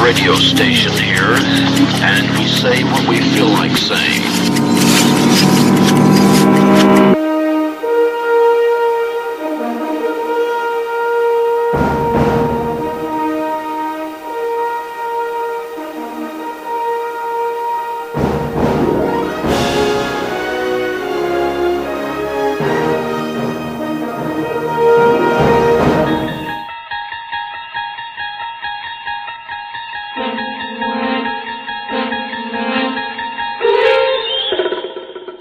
radio station here, and we say what we feel like saying.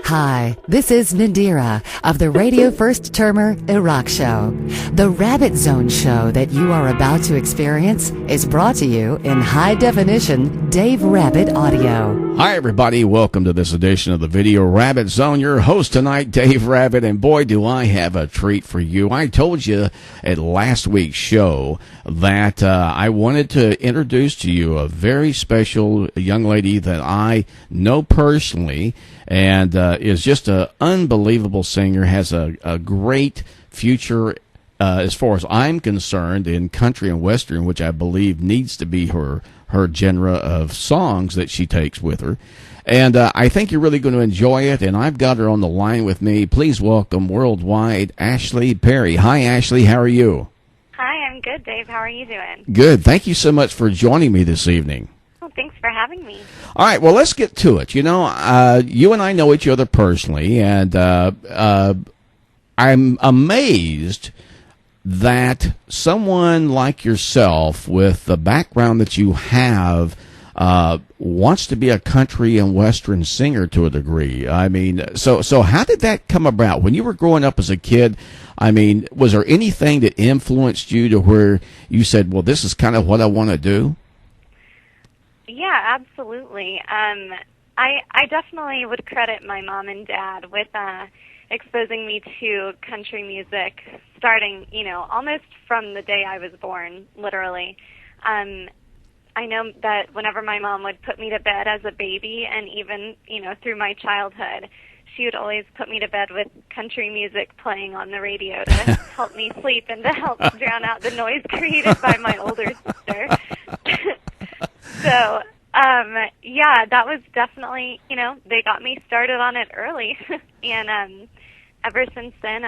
Hi, this is Nadira of the Radio First Termer Iraq Show. The Rabbit Zone show that you are about to experience is brought to you in high definition Dave Rabbit audio. Hi, everybody. Welcome to this edition of the Video Rabbit Zone. Your host tonight, Dave Rabbit, and boy, do I have a treat for you. I told you at last week's show that I wanted to introduce to you a very special young lady that I know personally and is just an unbelievable singer, has a great future as far as I'm concerned in country and western, which I believe needs to be her genre of songs that she takes with her. And I think you're really going to enjoy it, and I've got her on the line with me. Please welcome worldwide Ashley Perry. Hi, Ashley. How are you? Hi, I'm good, Dave. How are you doing? Good. Thank you so much for joining me this evening. Well, thanks for having me. All right, well, let's get to it. You know, you and I know each other personally, and I'm amazed that someone like yourself, with the background that you have, wants to be a country and western singer to a degree. I mean, so how did that come about? When you were growing up as a kid, I mean, was there anything that influenced you to where you said, well, this is kind of what I want to do? Yeah, absolutely. I definitely would credit my mom and dad with exposing me to country music, starting, almost from the day I was born, literally. I know that whenever my mom would put me to bed as a baby, and even, through my childhood, she would always put me to bed with country music playing on the radio to help me sleep and to help drown out the noise created by my older sister. So, yeah, that was definitely, they got me started on it early. And ever since then,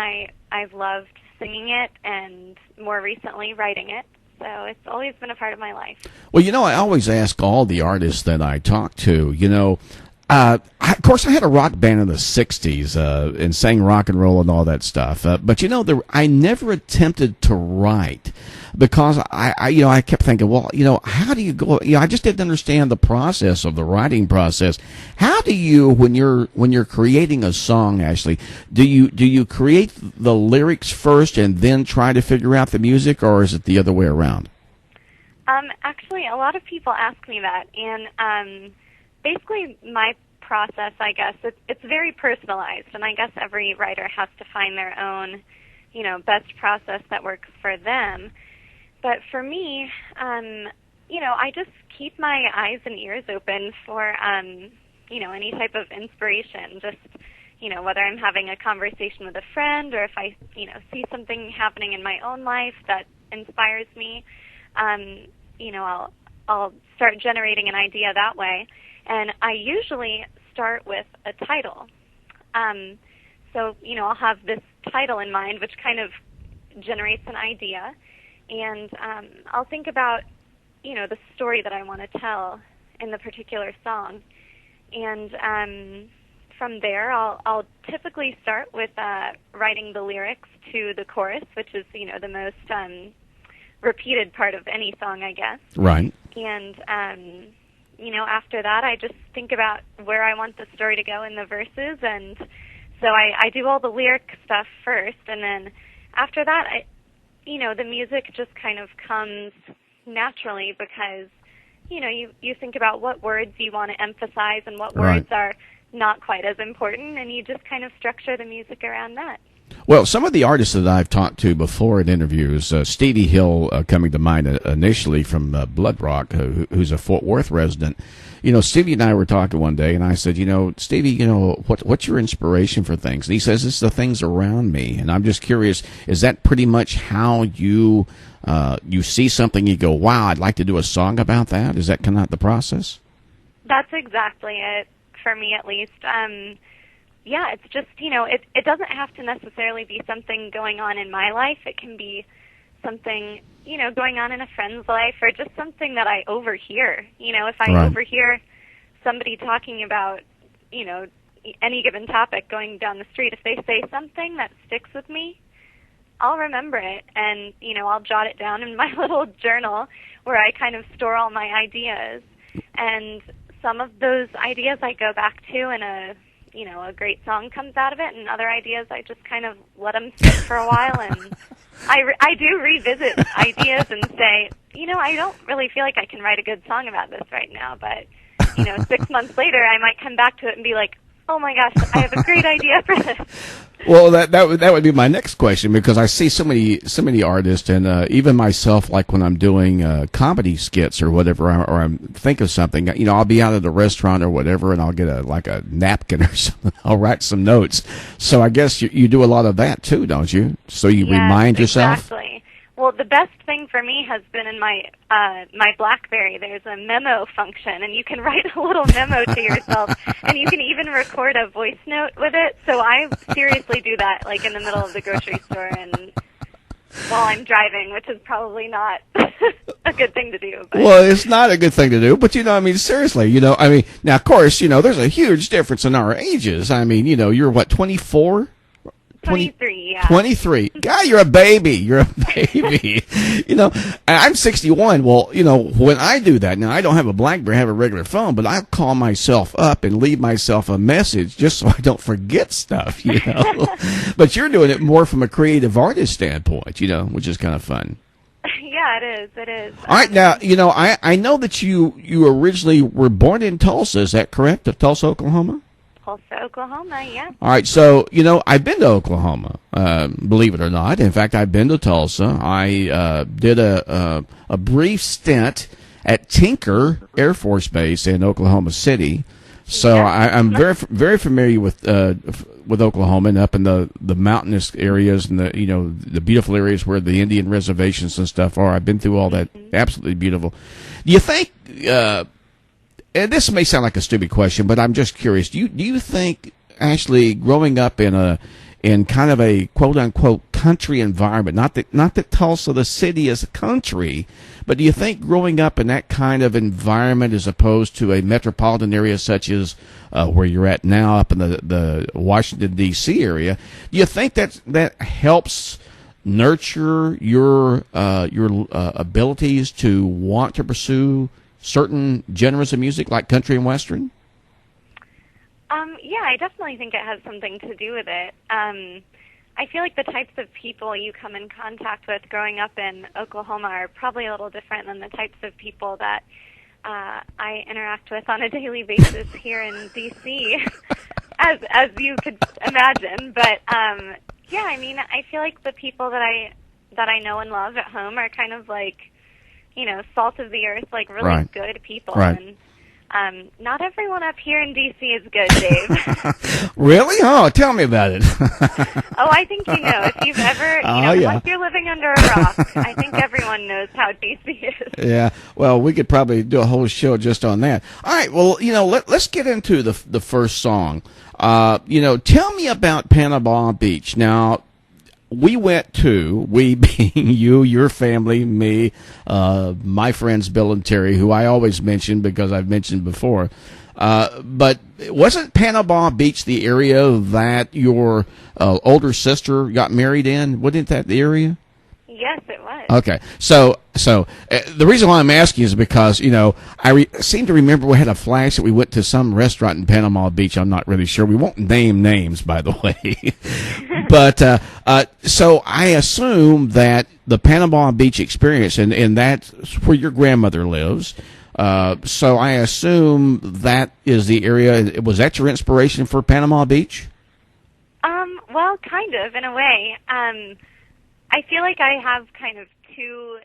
I've loved singing it and more recently writing it. So it's always been a part of my life. Well, I always ask all the artists that I talk to, of course, I had a rock band in the 60s and sang rock and roll and all that stuff. But, I never attempted to write because I kept thinking, well, how do you go? I just didn't understand the process of the writing process. How do you, when you're creating a song, Ashley, do you create the lyrics first and then try to figure out the music, or is it the other way around? Actually, a lot of people ask me that, and basically, my process, I guess, it's very personalized, and I guess every writer has to find their own, best process that works for them. But for me, I just keep my eyes and ears open for, any type of inspiration, just, whether I'm having a conversation with a friend or if I, see something happening in my own life that inspires me, I'll start generating an idea that way. And I usually start with a title. So, I'll have this title in mind, which kind of generates an idea. And I'll think about, the story that I want to tell in the particular song. And from there, I'll typically start with writing the lyrics to the chorus, which is, the most repeated part of any song, I guess. Right. And after that, I just think about where I want the story to go in the verses, and so I do all the lyric stuff first, and then after that, the music just kind of comes naturally because, you think about what words you want to emphasize and what words are not quite as important, and you just kind of structure the music around that. Well, some of the artists that I've talked to before in interviews, Stevie Hill coming to mind initially from Blood Rock, who's a Fort Worth resident. You know, Stevie and I were talking one day, and I said, you know, Stevie, you know, what's your inspiration for things? And he says, it's the things around me. And I'm just curious, is that pretty much how you see something, you go, wow, I'd like to do a song about that? Is that kind of the process? That's exactly it, for me at least. Yeah, it's just, you know, it doesn't have to necessarily be something going on in my life. It can be something, you know, going on in a friend's life, or just something that I overhear. You know, if I overhear somebody talking about, you know, any given topic going down the street, if they say something that sticks with me, I'll remember it, and, you know, I'll jot it down in my little journal where I kind of store all my ideas. And some of those ideas I go back to, and a great song comes out of it, and other ideas I just kind of let them sit for a while, and I do revisit ideas and say, you know, I don't really feel like I can write a good song about this right now, but, you know, 6 months later I might come back to it and be like, oh my gosh, I have a great idea for this. Well, that would be my next question, because I see so many artists, and even myself, like when I'm doing comedy skits or whatever, or I'm think of something, you know, I'll be out at a restaurant or whatever, and I'll get a napkin or something. I'll write some notes. So I guess you do a lot of that too, don't you? So you remind yourself. Exactly. Well, the best thing for me has been in my BlackBerry. There's a memo function, and you can write a little memo to yourself, and you can even record a voice note with it. So I seriously do that, like in the middle of the grocery store and while I'm driving, which is probably not a good thing to do. But. Well, it's not a good thing to do, but, you know, I mean, seriously, you know, I mean, now, of course, you know, there's a huge difference in our ages. I mean, you know, you're what, 24? 23, yeah. 23. God, you're a baby. You're a baby. You know, and I'm 61. Well, you know, when I do that, now I don't have a BlackBerry, I have a regular phone, but I call myself up and leave myself a message just so I don't forget stuff, you know. But you're doing it more from a creative artist standpoint, you know, which is kind of fun. Yeah, it is. It is. All right, now, you know, I know that you originally were born in Tulsa. Is that correct? Of Tulsa, Oklahoma? Tulsa, Oklahoma, yeah. All right, so, you know, I've been to Oklahoma, believe it or not. In fact, I've been to Tulsa. I did a brief stint at Tinker Air Force Base in Oklahoma City. So yeah. I'm very familiar with Oklahoma, and up in the mountainous areas and the beautiful areas where the Indian reservations and stuff are. I've been through all that. Absolutely beautiful. Do you think? And this may sound like a stupid question, but I'm just curious. Do you think actually growing up in kind of a quote unquote country environment, not that Tulsa the city is a country, but do you think growing up in that kind of environment as opposed to a metropolitan area such as where you're at now up in the Washington D.C. area, do you think that helps nurture your abilities to want to pursue certain genres of music like country and western? Yeah, I definitely think it has something to do with it. I feel like the types of people you come in contact with growing up in Oklahoma are probably a little different than the types of people that I interact with on a daily basis here in D.C., as you could imagine. But yeah, I mean, I feel like the people that I know and love at home are kind of like, you know, salt of the earth, like really good people. Right. And not everyone up here in D.C. is good, Dave. Really? Oh, tell me about it. Oh, I think you know. If you've ever, unless you're living under a rock, I think everyone knows how D.C. is. Yeah. Well, we could probably do a whole show just on that. All right. Well, you know, let's get into the first song. You know, tell me about Panama Beach. Now, we being you, your family, me, my friends Bill and Terry, who I always mention because I've mentioned before. But wasn't Panama Beach the area that your older sister got married in? Wasn't that the area? Yes, it was. Okay, so the reason why I'm asking is because, you know, I seem to remember we had a flash that we went to some restaurant in Panama Beach. I'm not really sure. We won't name names, by the way. But so I assume that the Panama Beach experience, and that's where your grandmother lives. So I assume that is the area. Was that your inspiration for Panama Beach? Well, kind of, in a way. I feel like I have kind of two